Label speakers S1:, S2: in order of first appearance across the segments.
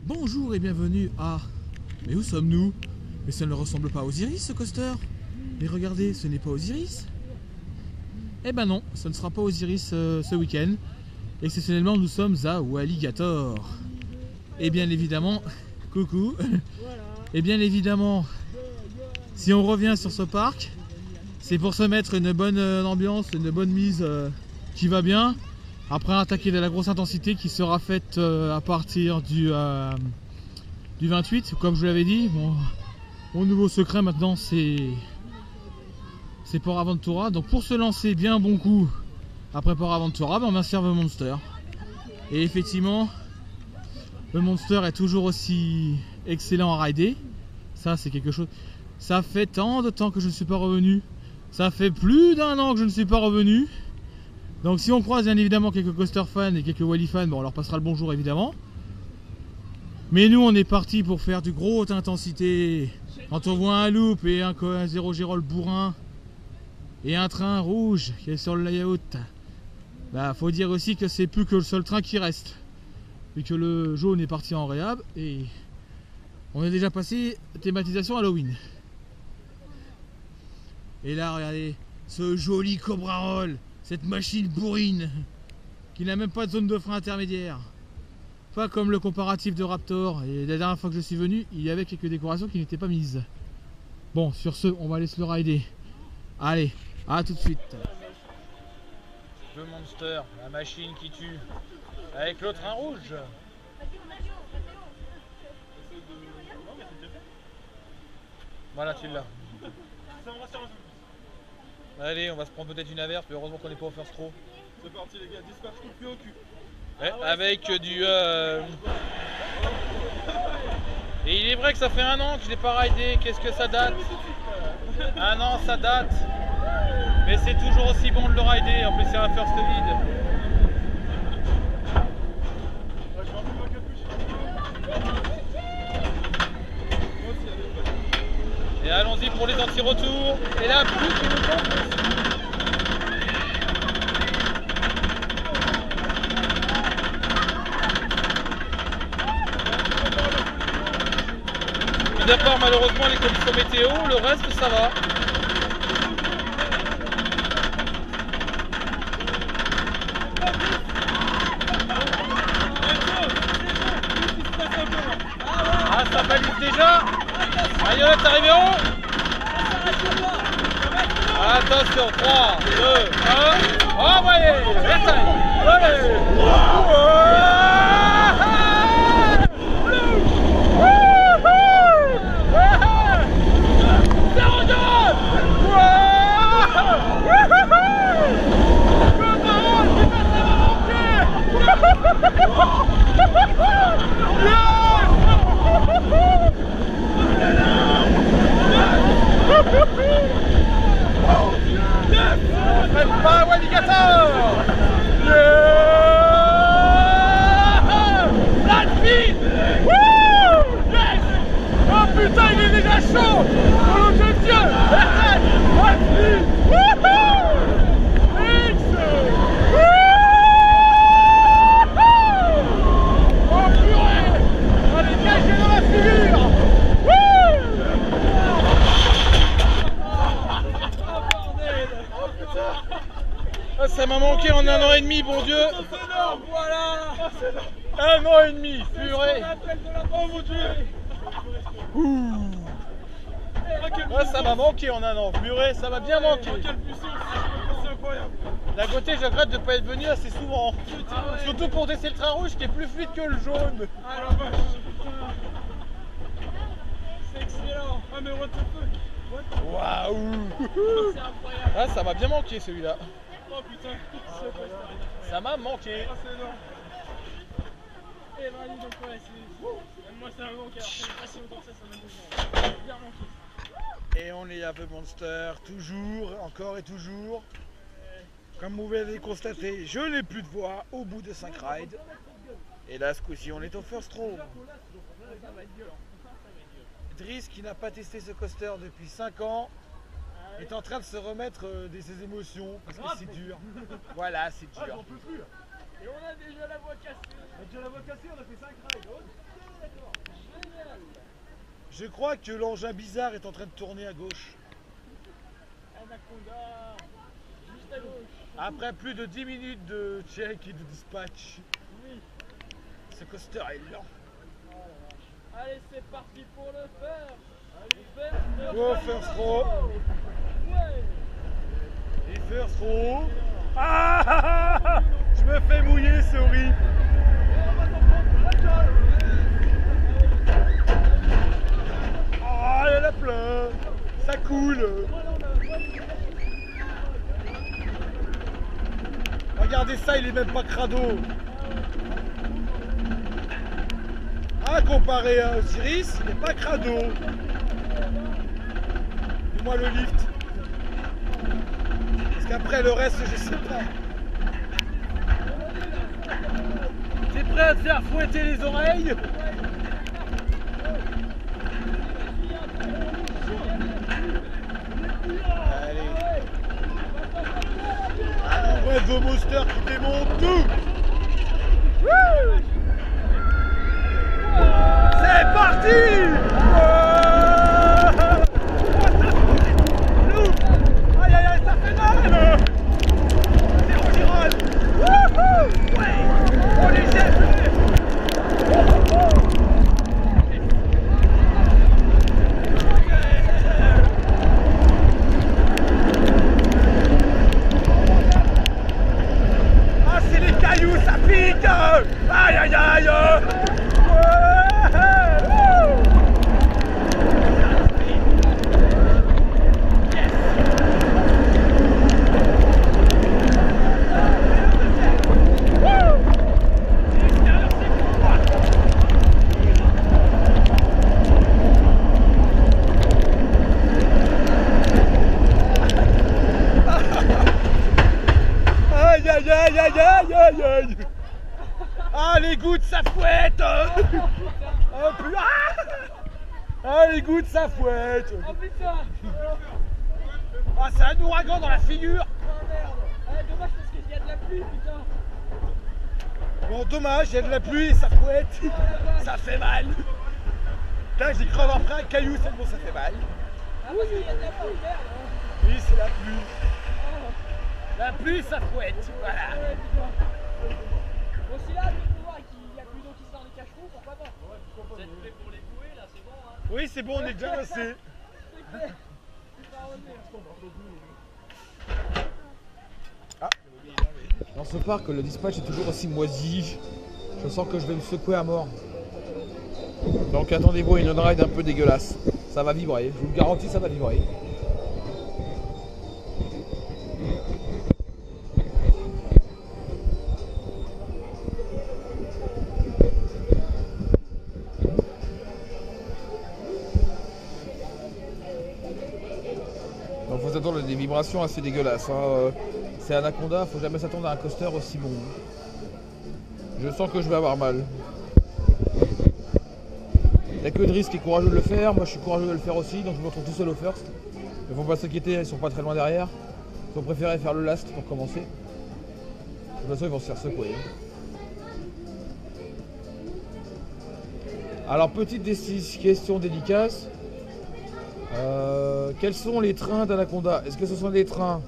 S1: Bonjour et bienvenue à... Mais où sommes-nous? Mais ça ne ressemble pas à Osiris ce coaster. Mais regardez, ce n'est pas Osiris. Eh ben non, ce ne sera pas Osiris ce week-end. Exceptionnellement, nous sommes à Walligator. Et bien évidemment, coucou. Et bien évidemment, si on revient sur ce parc, c'est pour se mettre une bonne ambiance, une bonne mise qui va bien. Après un attaqué de la grosse intensité qui sera faite à partir du 28, comme je vous l'avais dit. Mon nouveau secret maintenant, c'est Port Aventura. Donc pour se lancer bien bon coup après Port Aventura, on va servir le Monster. Et effectivement, le Monster est toujours aussi excellent à rider. Ça, c'est quelque chose. Ça fait tant de temps que je ne suis pas revenu. Ça fait plus d'1 an que je ne suis pas revenu. Donc si on croise bien évidemment quelques coaster fans et quelques Wally fans, bon, on leur passera le bonjour évidemment. Mais nous on est parti pour faire du gros haute intensité. Quand on voit un loop et un 0 Gérol bourrin et un train rouge qui est sur le layout, bah faut dire aussi que c'est plus que le seul train qui reste. Et que le jaune est parti en réhab et on est déjà passé thématisation Halloween. Et là regardez ce joli Cobra Roll. Cette machine bourrine qui n'a même pas de zone de frein intermédiaire. Pas comme le comparatif de Raptor. Et la dernière fois que je suis venu, il y avait quelques décorations qui n'étaient pas mises. Bon, sur ce, on va aller se le rider. Allez, à tout de suite.
S2: Le Monster, la machine qui tue. Avec le train rouge. Voilà, tu l'as. Allez, on va se prendre peut-être une averse, mais heureusement qu'on n'est pas au first row.
S3: C'est parti les gars, dispatch coup de pied au cul.
S2: Ouais, avec du... Et il est vrai que ça fait 1 an que je n'ai pas ridé, qu'est-ce que ça date? 1 an ça date. Mais c'est toujours aussi bon de le rider, en plus c'est un first vide. Et allons-y pour les anti-retours. Et là, plus que le temps. Mis à part malheureusement les conditions météo, le reste ça va. Ah, ça balise déjà. Marionnette arrivé en haut. Attention, 3, 2, 1. Oh, voyez, pas Walligator. La speed. Yes. Oh putain, il est déjà chaud. Oh nom de Dieu. X. Oh purée. Allez, cachez dans la figure. Ah, ça m'a manqué en 1 an et demi, bon Dieu.
S3: C'est énorme, voilà.
S2: 1 an et demi, purée.
S3: Oh mon Dieu.
S2: Ah, ça m'a manqué en 1 an, purée, ça m'a bien manqué.
S3: Quelle puissance. C'est incroyable.
S2: D'un côté, je regrette de ne pas être venu assez souvent. Surtout pour tester le train rouge qui est plus fluide que le jaune.
S3: Ah la vache. C'est excellent. Ah mais what the fuck.
S2: Waouh.
S3: C'est incroyable.
S2: Ah, ça m'a bien manqué celui-là.
S3: Oh putain.
S2: Ça m'a manqué.
S3: Ah c'est énorme. Et bah donc ouais, c'est... Moi c'est un manque, alors c'est pas si longtemps que ça m'a bien manqué.
S2: Et on est à The Monster, toujours, encore et toujours. Comme vous l'avez constaté, je n'ai plus de voix au bout de 5 rides. Et là, ce coup-ci, on est au first row. Driss, qui n'a pas testé ce coaster depuis 5 ans, est en train de se remettre de ses émotions parce que c'est dur. Voilà, c'est dur.
S3: Et on a déjà la voix cassée. On a déjà la voix cassée, on a fait 5 rides.
S2: Je crois que l'engin bizarre est en train de tourner à gauche.
S3: Anaconda, juste à gauche.
S2: Après plus de 10 minutes de check et de dispatch,
S3: Oui.
S2: ce coaster est lent.
S3: Allez, c'est parti pour le faire. Allez,
S2: Go first row.
S3: Ouais.
S2: Et first row. Ah, je me fais mouiller, c'est horrible. Ah, il y en a plein. Ça coule. Regardez ça, il est même pas crado. Ah, comparé à Osiris, il n'est pas crado. Dis-moi le lift. Parce qu'après le reste, je sais pas. T'es prêt à te faire fouetter les oreilles? Allez. Un nombre de monster qui démonte tout. Wouh. C'est parti. Aïe aïe aïe, ça fait mal. C'est Rogiral. Ouais. On les jette. Ah, c'est les cailloux, ça pique. Aïe aïe aïe. Aïe aïe aïe aïe aïe aïe aïe. Ah, les gouttes ça fouette. Oh putain. Ah, les gouttes ça fouette.
S3: Oh putain.
S2: Ah, c'est un ouragan dans la figure.
S3: Oh merde. Dommage parce qu'il y a de la pluie, putain.
S2: Bon, dommage, il y a de la pluie et ça fouette. Ça fait mal. Putain, j'ai cru avoir pris un caillou tellement ça fait mal.
S3: Ah parce qu'il y a de la pluie, merde.
S2: Oui, c'est la pluie.
S3: Oh.
S2: La pluie ça fouette. Voilà.
S3: Ouais, putain. Bon, si là, je peux voir qu'il n'y a plus d'eau qui sort des cacheroux, pourquoi pas? Vous êtes prêts pour les couer là, c'est bon hein?
S2: Oui, c'est bon, on est déjà lancé.
S3: C'est clair. C'est pas revenir.
S1: Dans ce parc, le dispatch est toujours aussi moisi. Je sens que je vais me secouer à mort. Donc attendez-vous à une on-ride un peu dégueulasse. Ça va vibrer, je vous le garantis, ça va vibrer. Donc faut s'attendre à des vibrations assez dégueulasses. Hein. C'est Anaconda, faut jamais s'attendre à un coaster aussi bon. Je sens que je vais avoir mal. Il n'y a que de risque et courageux de le faire, moi je suis courageux de le faire aussi, donc je me retrouve tout seul au first. Il ne faut pas s'inquiéter, ils sont pas très loin derrière. Ils ont préféré faire le last pour commencer. De toute façon ils vont se faire secouer. Alors petite question dédicace. Quels sont les trains d'Anaconda? Est-ce que ce sont des trains?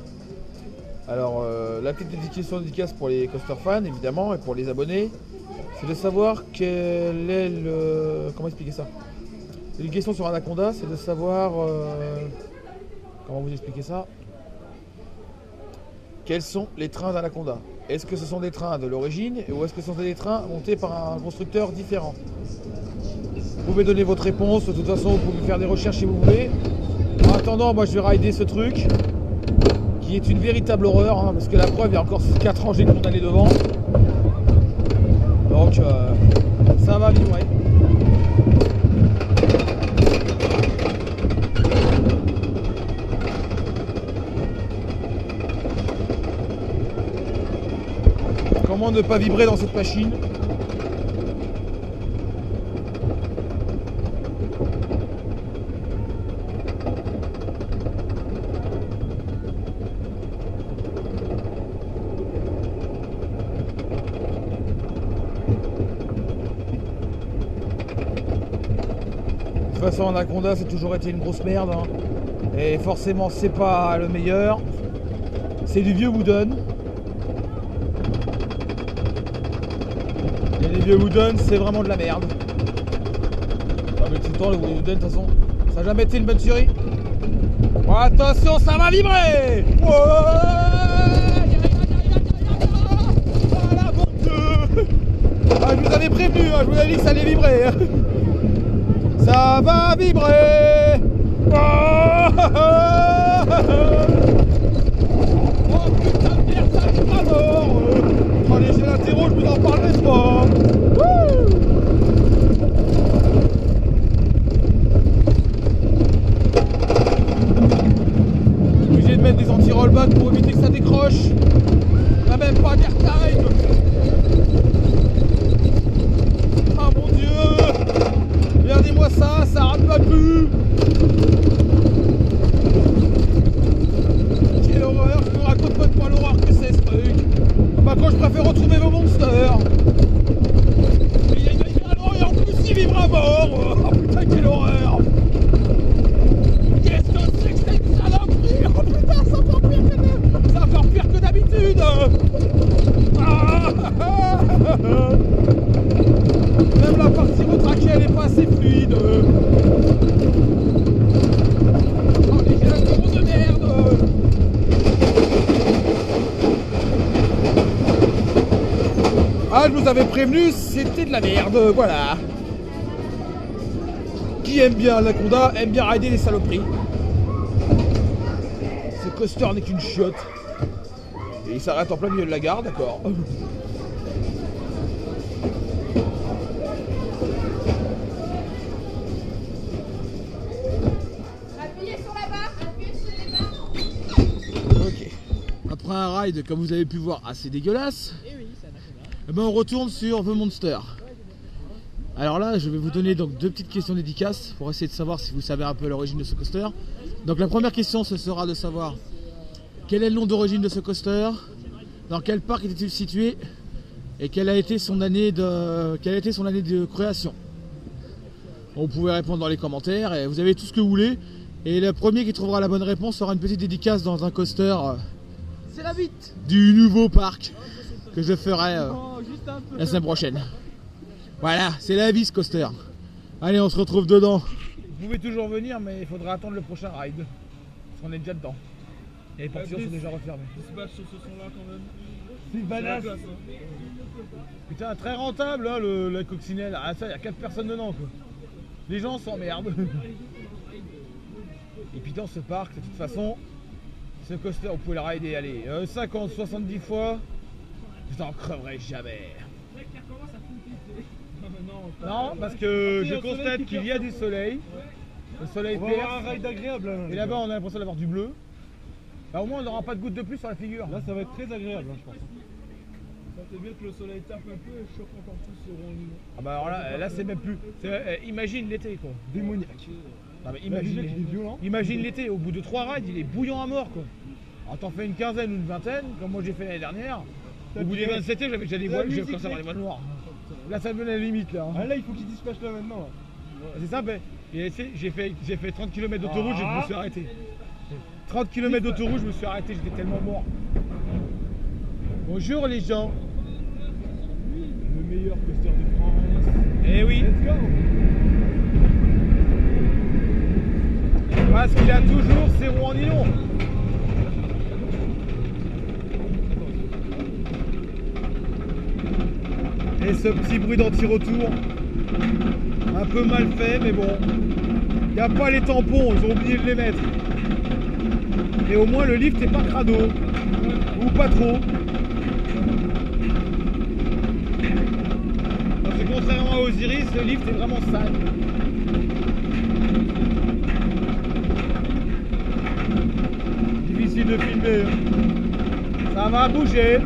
S1: Alors la petite question dédicace pour les coaster fans évidemment et pour les abonnés, c'est de savoir quel est le... Comment expliquer ça? Une question sur Anaconda, c'est de savoir... Comment vous expliquer ça? Quels sont les trains d'Anaconda? Est-ce que ce sont des trains de l'origine ou est-ce que ce sont des trains montés par un constructeur différent? Vous pouvez donner votre réponse, de toute façon vous pouvez faire des recherches si vous voulez. En attendant, moi je vais rider ce truc, qui est une véritable horreur, hein, parce que la preuve, il y a encore 4 ans j'ai condamné devant. Donc ça va vivre. Ouais. Comment ne pas vibrer dans cette machine?
S2: toute façon, Anaconda, c'est toujours été une grosse merde. Hein. Et forcément, c'est pas le meilleur. C'est du vieux Wooden. Et les vieux Wooden, c'est vraiment de la merde. Ah, mais tout le temps, le Wooden, de toute façon, ça n'a jamais été une bonne tuerie. Oh, attention, ça va vibrer. Oh, voilà, bon Dieu. Ah, je vous avais prévenu, hein, je vous avais dit que ça allait vibrer. Ça va vibrer. Oh, putain de merde, ça vibre à mort. Oh, les gélatéraux, je vous en parle, n'est-ce pas? Obligé de mettre des anti-rollback pour éviter que ça décroche. On n'a même pas d'airtime. Ah mon Dieu. Regardez-moi ça, ça rate pas plus. Quelle horreur, je me raconte même pas l'horreur que c'est ce truc. Par contre, je préfère retrouver vos monsters. Alors, et en plus, il vibre à mort. Oh putain, quelle horreur. Qu'est-ce que c'est que cette saloperie? Oh putain, c'est encore pire que d'habitude. Même la partie retraquée, elle est pas assez fluide. Oh, les gélatéraux de merde. Ah, je vous avais prévenu, c'était de la merde, voilà. Qui aime bien Anaconda, aime bien rider les saloperies. Ce coaster n'est qu'une chiotte. Et il s'arrête en plein milieu de la gare, d'accord.
S4: Appuyez sur la barre, appuyez sur les barres.
S1: Ok. Après un ride, comme vous avez pu voir, assez dégueulasse,
S3: Et oui, c'est Anaconda.
S1: eh ben on retourne sur The Monster. Alors là, je vais vous donner donc deux petites questions dédicaces pour essayer de savoir si vous savez un peu l'origine de ce coaster. Donc la première question, ce sera de savoir quel est le nom d'origine de ce coaster, dans quel parc était-il situé et quelle a été son année de création. Vous pouvez répondre dans les commentaires et vous avez tout ce que vous voulez. Et le premier qui trouvera la bonne réponse aura une petite dédicace dans un coaster
S3: C'est la vite.
S1: du nouveau parc que je ferai
S3: Oh, juste un peu.
S1: la semaine prochaine. Voilà, c'est la vie ce coaster. Allez, on se retrouve dedans. Vous pouvez toujours venir, mais il faudra attendre le prochain ride. Parce qu'on est déjà dedans. Et les portions sont déjà refermées.
S3: Il se bat sur ce son là quand même.
S2: C'est une badass.
S3: C'est la classe, hein.
S2: Putain, très rentable hein, la coccinelle. Ah, ça, il y a 4 personnes dedans quoi. Les gens s'emmerdent. Et puis dans ce parc, de toute façon, ce coaster, vous pouvez le rider, allez, 50, 70 fois. Vous n'en creverez jamais. Non, parce que je constate qu'il y a du soleil. Le soleil perce.
S5: un ride agréable. Hein,
S2: Et là-bas, on a l'impression d'avoir du bleu. Bah, au moins, on n'aura pas de goutte de plus sur la figure.
S5: Là, ça va être très agréable, hein, je pense.
S3: Ça fait bien que le soleil tape un peu et chauffe encore plus ce rond niveau.
S2: Ah bah alors là c'est même plus. Imagine l'été quoi.
S5: Démoniaque.
S2: Non, mais
S5: Imagine qu'il est violent.
S2: imagine l'été, au bout de 3 rides, il est bouillant à mort quoi. Alors t'en fais une quinzaine ou une vingtaine, comme moi j'ai fait l'année dernière. Au bout des 27 j'avais déjà des voiles, j'ai commencé à avoir des voiles noires. Là ça devenait la limite là.
S5: Ah là, il faut qu'il dispatche là maintenant. Là.
S2: C'est simple. J'ai fait 30 km d'autoroute, je me suis arrêté. 30 km d'autoroute, je me suis arrêté, j'étais tellement mort. Bonjour les gens.
S5: Le meilleur coaster de France.
S2: Eh oui.
S5: Let's go.
S2: Parce qu'il a toujours ses roues en nylon. Et ce petit bruit d'anti-retour, un peu mal fait, mais bon. Il n'y a pas les tampons, ils ont oublié de les mettre. Et au moins le lift n'est pas crado. Ou pas trop. Parce que contrairement à Osiris, le lift est vraiment sale. Difficile de filmer. Ça va bouger.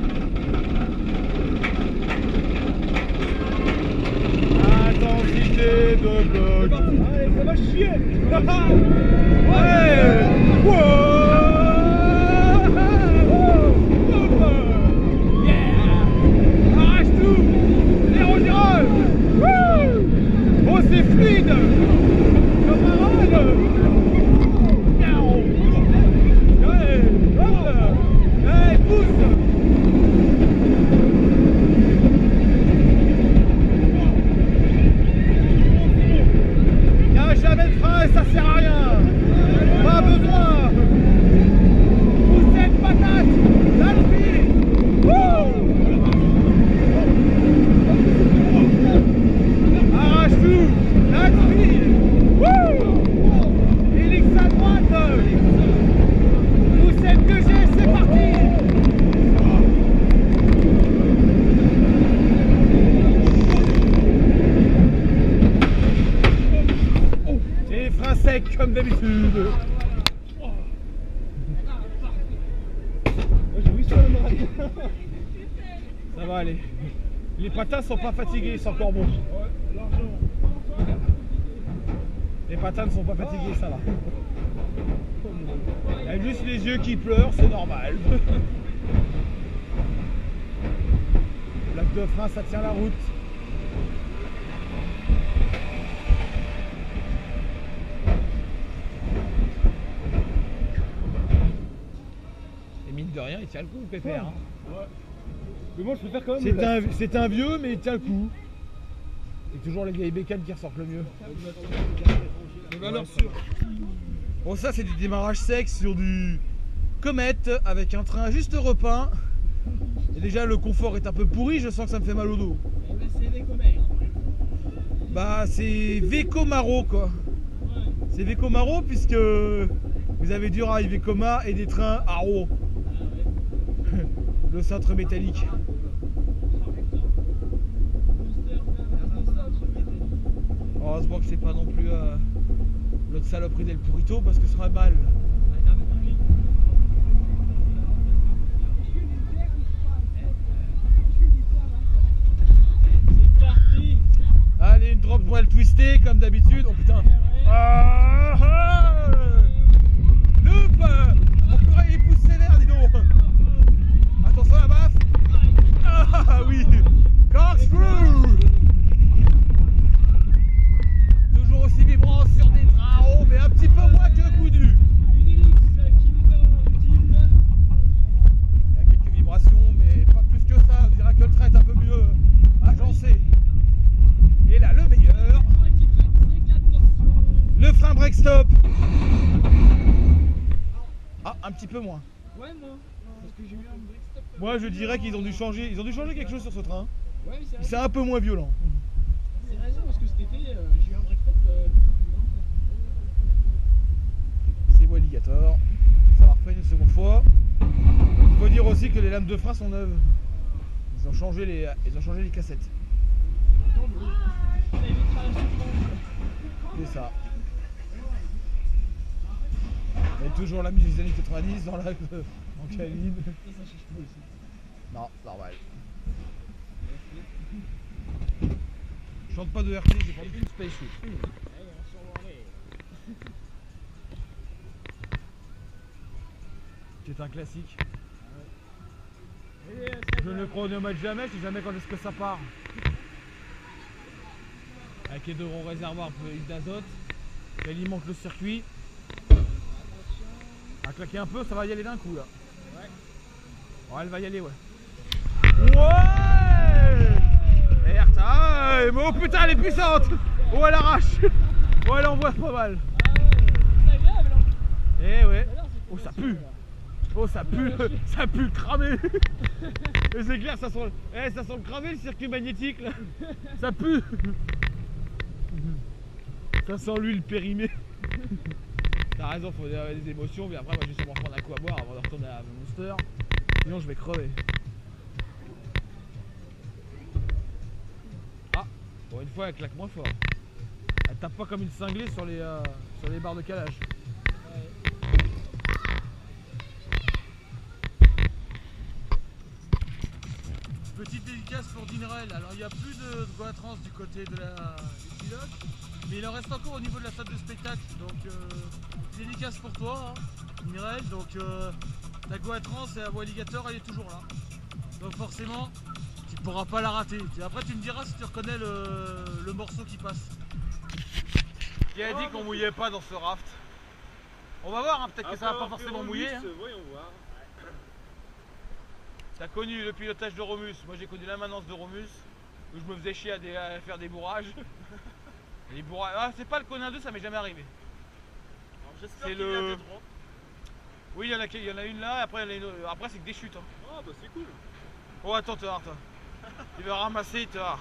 S2: Intensité de bloc.
S5: Allez, ça va chier.
S2: Ouais. Wow. Yeah. Arrache tout. Zéro girole. Oh, c'est fluide. pareil. Ça va aller. Les patins sont pas fatigués, c'est encore bon. Les patins ne sont pas fatigués, ça va. Il y a juste les yeux qui pleurent, c'est normal. Le lac de frein, ça tient la route. Et mine de rien, il tient le coup, Pépère. Hein.
S5: Ouais. Mais moi je préfère quand même.
S2: C'est un vieux, mais il tient le coup. C'est toujours les vieilles bécanes qui ressortent le mieux.
S5: Les valeurs sûres.
S2: Bon, ça c'est du démarrage sec sur du Comet avec un train juste repeint. Et déjà le confort est un peu pourri, je sens que ça me fait mal au dos.
S3: C'est des commères.
S2: Bah c'est Vecomaro quoi. C'est Vecomaro puisque vous avez du rail Vekoma et des trains Haro. Le cintre métallique. Heureusement que c'est pas non plus l'autre saloperie d'El Purito parce que ce serait mal. Allez, une drop voile twistée comme d'habitude. Oh putain. Ah, ah, Loop. On pourrait y pousser l'air, dis donc. Attention à la baffe. Ah oui. Corkscrew. Toujours aussi vibrant sur des trains en haut, mais un petit peu moins que le coup du. Il y a quelques vibrations, mais pas plus que ça. On dirait que le train est un peu mieux agencé. Et là, le meilleur. Le frein break stop. Ah, un petit peu moins.
S3: Ouais, moi. Parce que j'ai eu un break stop.
S2: Moi, je dirais qu'ils ont dû changer. Ils ont dû changer quelque chose sur ce train.
S3: Ouais, mais
S2: C'est un peu moins violent.
S3: c'est raison parce que cet été, j'ai eu un break stop beaucoup plus violent.
S2: C'est Alligator. Ça va refaire une seconde fois. Il faut dire aussi que les lames de frein sont neuves. Ils ont changé les cassettes.
S3: Ça évitera la souffrance.
S2: C'est ça. Mais toujours la musique des années 90 dans la en cabine.
S3: Ça change pas aussi.
S2: Non, normal. Je chante pas de RT, j'ai pas une spaceship.
S3: Allez, on s'en va aller.
S2: C'est un classique.
S3: Et,
S2: Je ne chronomètre jamais, je sais jamais quand est-ce que ça part. Avec les deux gros réservoirs d'azote qui alimentent le circuit. À claquer un peu, ça va y aller d'un coup là.
S3: Ouais.
S2: Oh, elle va y aller, ouais. Ouais. Et RTA, mais oh putain, elle est puissante. Oh, elle arrache. Oh, elle envoie pas mal.
S3: C'est agréable, hein.
S2: Eh ouais.
S3: Alors,
S2: Oh, ça pue. Oh, ça pue le cramé. Et c'est clair, ça sent le cramé, le circuit magnétique là. Ça pue. Ça sent l'huile périmée. T'as raison, faut avoir des émotions, mais après moi je vais sûrement prendre un coup à boire avant de retourner à Monster. Sinon je vais crever. Ah, pour une fois elle claque moins fort. Elle tape pas comme une cinglée sur les barres de calage. Petite dédicace pour Dinerel. Alors il n'y a plus de Goatrans du côté du pilote, mais il en reste encore au niveau de la salle de spectacle. Donc dédicace pour toi, hein, Dinerel. Donc ta Goatrans et la voie Alligator, elle est toujours là. Donc forcément, tu ne pourras pas la rater. Et après tu me diras si tu reconnais le morceau qui passe. Qui a dit qu'on mouillait pas dans ce raft. On va voir, hein, peut-être que ça va pas forcément mouiller. Hein.
S5: Voyons voir.
S2: T'as connu le pilotage de Romus, moi j'ai connu la maintenance de Romus, où je me faisais chier à faire des bourrages. Et les bourrages. Ah, c'est pas le Conin 2, ça m'est jamais arrivé. C'est le. Oui, il y en a une là, et après, après c'est que des chutes. Hein.
S5: Ah bah c'est cool.
S2: Oh, attends, tu vas voir, toi. Tu vas ramasser, tu vas voir.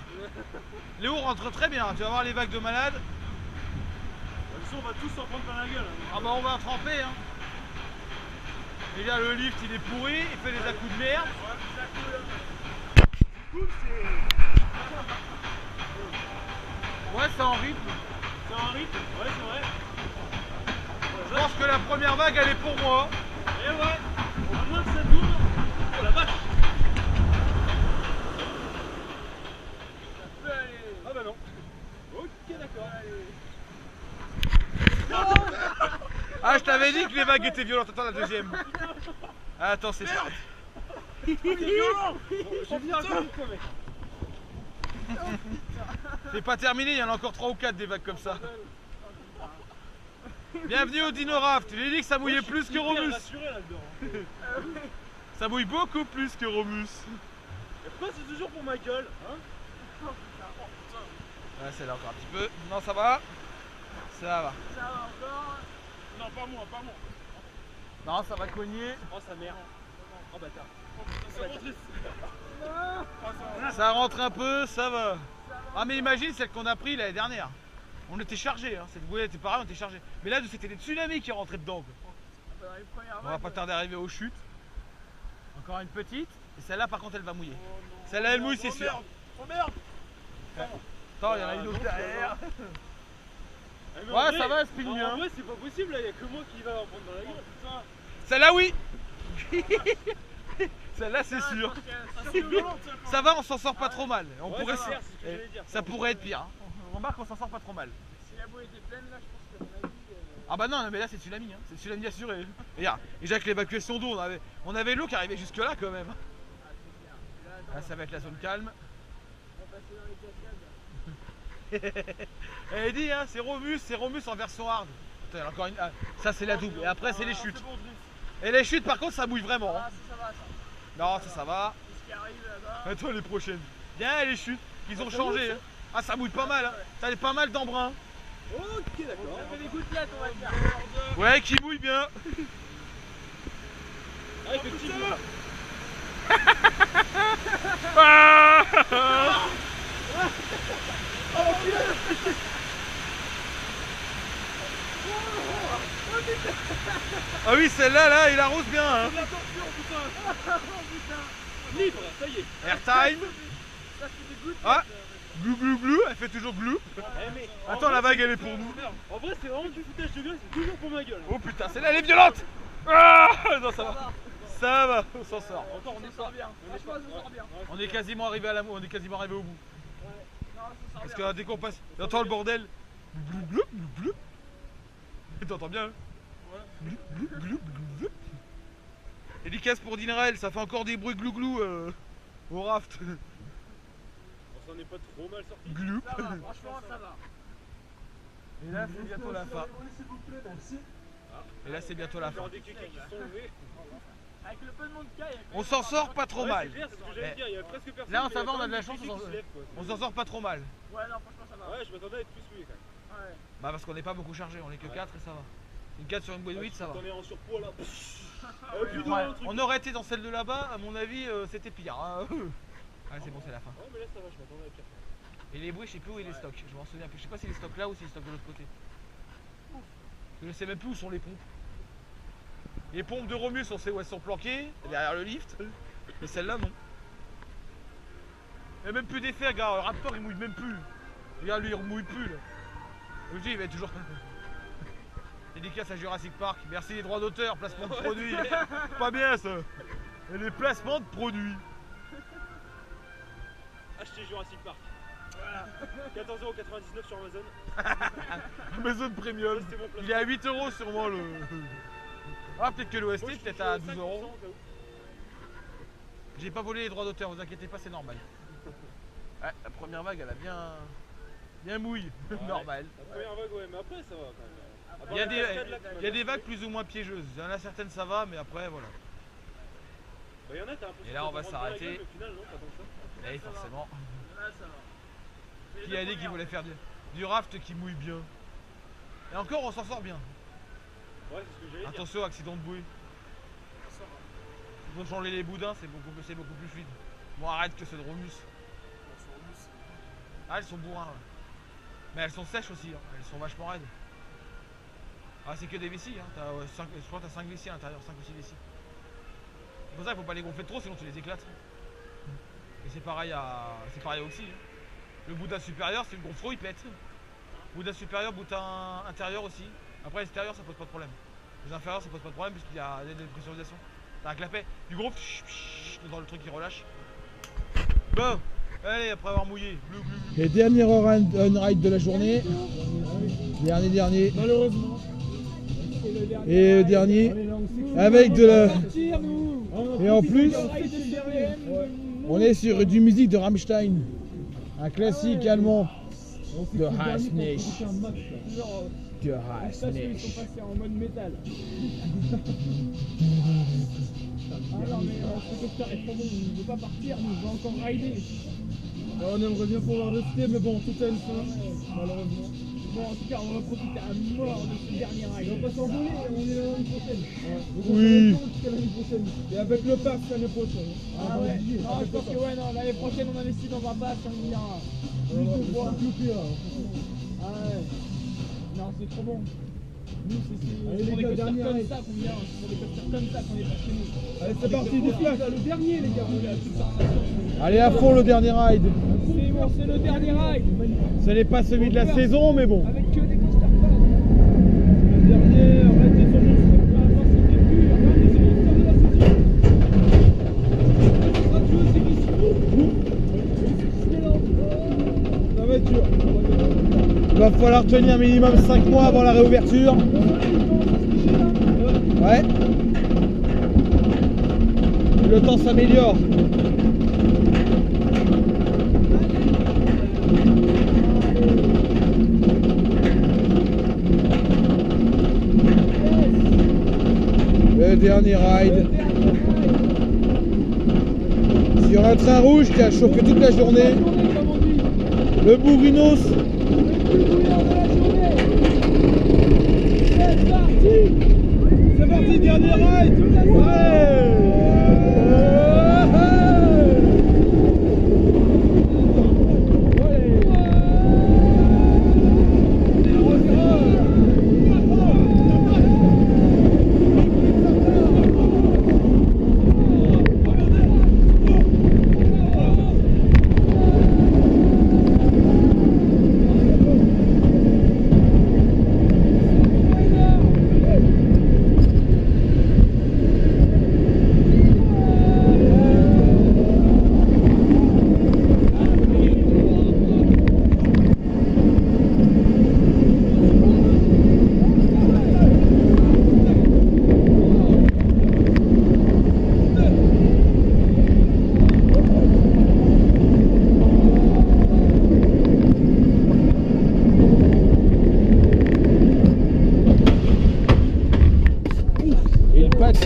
S2: Léo rentre très bien, tu vas voir les vagues de malades.
S5: On va tous s'en prendre plein la gueule.
S2: Ah bah on va en tremper, hein. Déjà le lift il est pourri, il fait des à-coups de merde.
S5: Cool, c'est.
S2: Ouais, c'est en rythme.
S5: C'est un rythme. Ouais, c'est vrai.
S2: Je pense que la première vague elle est pour moi.
S5: Et ouais, à moins que ça tourne. Oh la vache.
S2: que les vagues étaient violentes. Attends la deuxième. Attends, c'est parti.
S3: C'est violent. Je viens encore une fois, mec.
S2: C'est pas terminé, il y en a encore 3 ou 4 des vagues comme ça. Bienvenue au Dino Raft. Je lui ai dit que ça mouillait plus que Romus. Ça mouille beaucoup plus que Romus.
S5: Et pourquoi c'est toujours pour ma gueule, hein?
S2: Ouais, c'est là encore un petit peu. Non, ça va. Ça va.
S3: Ça va encore.
S5: Non, pas moi, pas moi.
S2: Non, ça va cogner.
S5: Oh, sa mère. Oh, bâtard. Ça rentre.
S2: Ça rentre un peu, ça va. Ah, mais imagine celle qu'on a pris l'année dernière. On était chargés, hein. Cette bouée était pareil, on était chargés. Mais là, c'était des tsunamis qui rentraient dedans, quoi.
S3: Dans les premières
S2: On va
S3: vagues,
S2: pas tarder à arriver aux chutes. Encore une petite. Et celle-là, par contre, elle va mouiller.
S5: Oh, non.
S2: Celle-là, elle mouille, c'est
S5: Oh,
S2: sûr.
S5: merde. Oh merde.
S2: Attends, il y en a une autre
S5: non,
S2: derrière.
S5: Eh, mais
S2: Ouais,
S5: en vrai,
S2: ça va, elle spin
S5: en
S2: bien.
S5: vrai, c'est pas possible, là, il y a que moi qui va en prendre dans la gueule. Putain.
S2: Celle-là, oui. Celle-là, c'est sûr.
S5: C'est violent, ça.
S2: Ça va, on s'en sort pas trop mal. On
S5: Ouais,
S2: pourrait...
S5: c'est clair, c'est ce que j'allais dire.
S2: Ça pourrait être pire. Hein. On remarque qu'on s'en sort pas trop mal.
S3: Si la bouée était pleine, là, je pense que mon avis.
S2: Ah bah non, mais là c'est tsunami, hein. C'est tsunami assuré. Et regarde, déjà que l'évacuation d'eau, on avait l'eau qui arrivait jusque là quand même. Là ça va être la zone calme.
S3: On va passer dans les cascades.
S2: Elle dit hein, c'est Romus en version hard. Attends, il y en a encore une. Ah, ça c'est la double. Et après c'est les chutes.
S5: C'est bon, drift.
S2: Et les chutes par contre ça mouille vraiment.
S3: Ah,
S2: Hein.
S3: ça va, ça.
S2: Non, ça va.
S3: C'est ce qui arrive là-bas.
S2: Attends les prochaines. Bien les chutes, ils ont changé. Hein. Ah ça mouille pas mal. Hein. Ça a pas mal d'embrun.
S5: Ok, d'accord.
S3: On fait des gouttelettes, on va dire.
S2: Ouais, qui mouille bien.
S5: Ah, effectivement.
S2: Ah, ah oui, celle-là, là, il arrose bien. Hein.
S5: La torture, putain. Libre, ça y est.
S2: Airtime.
S3: Ça, c'est des gouttelettes.
S2: Ah, glou glou glou, elle fait toujours glou.
S5: Eh, mais, en
S2: Attends,
S5: vrai,
S2: la vague elle est pour nous.
S5: En vrai, c'est vraiment du foutage de gueule, c'est toujours pour ma gueule.
S2: Oh putain, celle-là elle est violente. Ah, non, ça va. Ça va, on s'en sort.
S5: Encore,
S3: On s'en sort bien. Franchement, on s'en sort bien.
S2: On est quasiment arrivé à on est quasiment arrivé au bout.
S3: Non, on s'en sort
S2: Parce
S3: bien.
S2: que dès qu'on passe, t'entends le bordel. Glou glou glou glou. T'entends bien hein. Glou glou glou glou glou. Dédicace pour Dinrael, ça fait encore des bruits glou glou au raft.
S5: On s'en est pas trop mal sorti.
S2: Glou.
S3: Ça va, franchement, ça va.
S2: Et là c'est bientôt la fin. Et là c'est bientôt la fin.
S5: Genre des kékés qui se sont levés.
S3: Avec le peu de monde qu'il y a, il y a quand
S2: On
S3: même
S2: s'en
S3: pas
S2: sort
S3: mal
S2: pas trop
S5: Ouais,
S2: mal.
S5: c'est clair, c'est ce que j'allais
S2: Eh.
S5: dire, il y a presque personne.
S2: Là,
S5: mais il y
S2: ça va, on a
S5: quand
S2: de la
S5: même
S2: chance,
S5: des
S2: on
S5: kékés qui se lèvent, quoi.
S2: On s'en sort pas trop mal.
S3: Ouais, non, franchement, ça va.
S5: Ouais, je m'attendais à être plus mouillé quand même.
S3: Ouais.
S2: Bah parce qu'on n'est pas beaucoup chargé, on est que 4 et ça va. Une 4 sur une bouée de 8 ça va.
S5: T'en es en surpoids là. Plus
S2: Ouais,
S5: un truc.
S2: on aurait été dans celle de là-bas, à mon avis c'était pire. Hein. Ah c'est bon, c'est la fin.
S5: Ouais, mais là ça va, je m'attendais à pire.
S2: Et les bouées, je sais plus où est les stocks, je m'en souviens plus. Je sais pas si les stocks là ou si les stocks de l'autre côté. Je sais même plus où sont les pompes. Les pompes de Romus, on sait où elles sont planquées, derrière le lift. Mais celle-là, non. Il n'y a même plus d'effet, regarde, le Raptor il mouille même plus. Regarde, lui il remouille plus là. Je vous dis, il va être toujours. Dédicace à Jurassic Park, merci les droits d'auteur, placement de produits. Pas bien ça. Et les placements de produits.
S5: Achetez Jurassic Park. Voilà. 14,99€ sur Amazon.
S2: Amazon Premium.
S5: Ça, c'était mon placement.
S2: Il est à 8€ sûrement le. Ah, peut-être que l'OST,
S5: Moi, je
S2: peut-être
S5: suis
S2: à
S5: 5%
S2: 12€.
S5: au cas où.
S2: J'ai pas volé les droits d'auteur, vous inquiétez pas, c'est normal. Ouais, la première vague, elle a bien mouille,
S5: Ouais.
S2: normal.
S5: La première vague, ouais, mais après ça va quand même. À part
S2: Il y a
S5: la
S2: des,
S5: cascade, là, qui
S2: il y a
S5: m'a
S2: des vagues
S5: gonflé.
S2: plus ou moins piégeuses. Il y en a certaines, ça va, mais après, voilà.
S5: Bah, y en a, t'as l'impression
S2: Et là, on
S5: que
S2: va
S5: ça te rentre dans la
S2: s'arrêter.
S5: gueule, mais au final, non, pas tant que ça.
S2: Et forcément,
S3: Là, ça va. Mais
S2: qui
S3: les
S2: a
S3: deux
S2: dit qu'il
S3: premières,
S2: voulait faire du raft qui mouille bien. Et encore, on s'en sort bien.
S5: Ouais, c'est ce que j'allais dire.
S2: Attention, accident de bouée.
S3: ça va.
S2: Il faut changer les boudins, c'est beaucoup plus fluide. Bon, arrête que c'est de Romus. Ah, elles sont bourrins. Ouais. Mais elles sont sèches aussi, hein. Elles sont vachement raides. Ah, c'est que des vessies, hein. Je crois que t'as 5 vessies à l'intérieur, 5 ou 6 vessies. C'est pour ça qu'il faut pas les gonfler trop, sinon tu les éclates. Et c'est pareil aussi. Hein. Le boudin supérieur, c'est le gros froid, il pète. Boudin supérieur, boudin intérieur aussi. Après, l'extérieur, ça pose pas de problème. Les inférieurs, ça pose pas de problème puisqu'il y a des pressurisations. T'as un clapet, du gros dans le truc qui relâche. Bon, allez, après avoir mouillé. Bleu, bleu, bleu.
S1: Et dernier on-ride de la journée. Dernier.
S3: Malheureusement.
S2: Et le dernier, avec de la... Et en plus, on est sur du musique de Rammstein. Un classique allemand. De Hasnich. De Hasnich.
S3: en mode métal. Ah non mais ce coaster est trop bon, on ne veut pas partir, nous on va encore rider.
S5: On aimerait bien pouvoir rester, mais bon, tout a une fin, malheureusement.
S3: Bon en tout cas on va profiter à mort de ce dernier ride.
S5: On va pas s'envoler, on est là l'année prochaine. Donc
S2: Oui.
S5: on va jusqu'à l'année prochaine. Et avec le pass l'année prochaine.
S3: Ah ouais, non je pense que ouais non, l'année prochaine on investit dans un pass, on ira plus de fois. Ah ouais, non c'est trop bon. Nous c'est pour des coasters comme ça qu'on vient, c'est pour des coasters comme ça qu'on est pas chez nous.
S5: Allez, c'est parti, déplace. Le dernier, les gars.
S2: Allez à fond le dernier ride.
S3: C'est bon, c'est le dernier ride.
S2: Ce n'est pas celui de la saison, mais bon.
S3: Avec que des coasters fun.
S5: Le dernier, arrêtez son monstre. Avant, c'était plus. Regardez, c'est l'histoire de la saison. Ça va être dur.
S2: Il va falloir tenir minimum 5 mois avant la réouverture. Ouais. Le temps s'améliore. Le dernier ride. Sur un train rouge qui a chauffé toute la journée. Le Bourrinos.
S5: C'est parti, dernier ride. Ouais.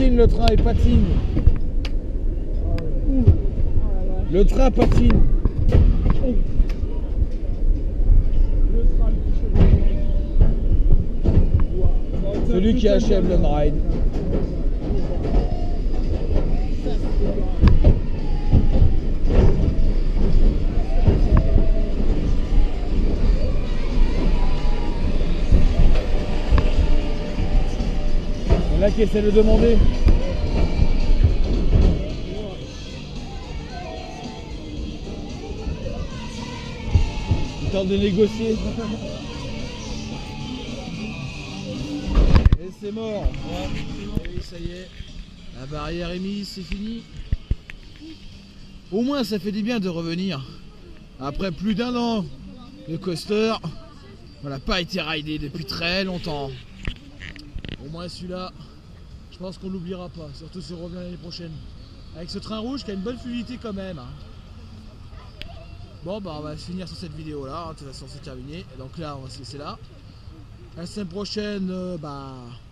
S2: Le train il patine. Le train patine. Celui qui achève le ride. Il y en a qui essaient de le demander. Il tente de négocier. Et c'est mort.
S1: Et oui, ça y est. La barrière est mise, c'est fini. Au moins, ça fait du bien de revenir. Après plus d'1 an, le coaster, on n'a pas été ridé depuis très longtemps. Au moins celui-là, je pense qu'on l'oubliera pas, surtout si on revient l'année prochaine. Avec ce train rouge qui a une bonne fluidité quand même. Bon bah on va se finir sur cette vidéo là, de toute façon c'est terminé. Et donc là on va se laisser là. La semaine prochaine,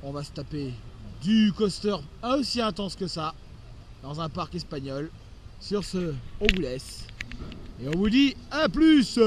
S1: on va se taper du coaster aussi intense que ça, dans un parc espagnol. Sur ce, on vous laisse. Et on vous dit à plus.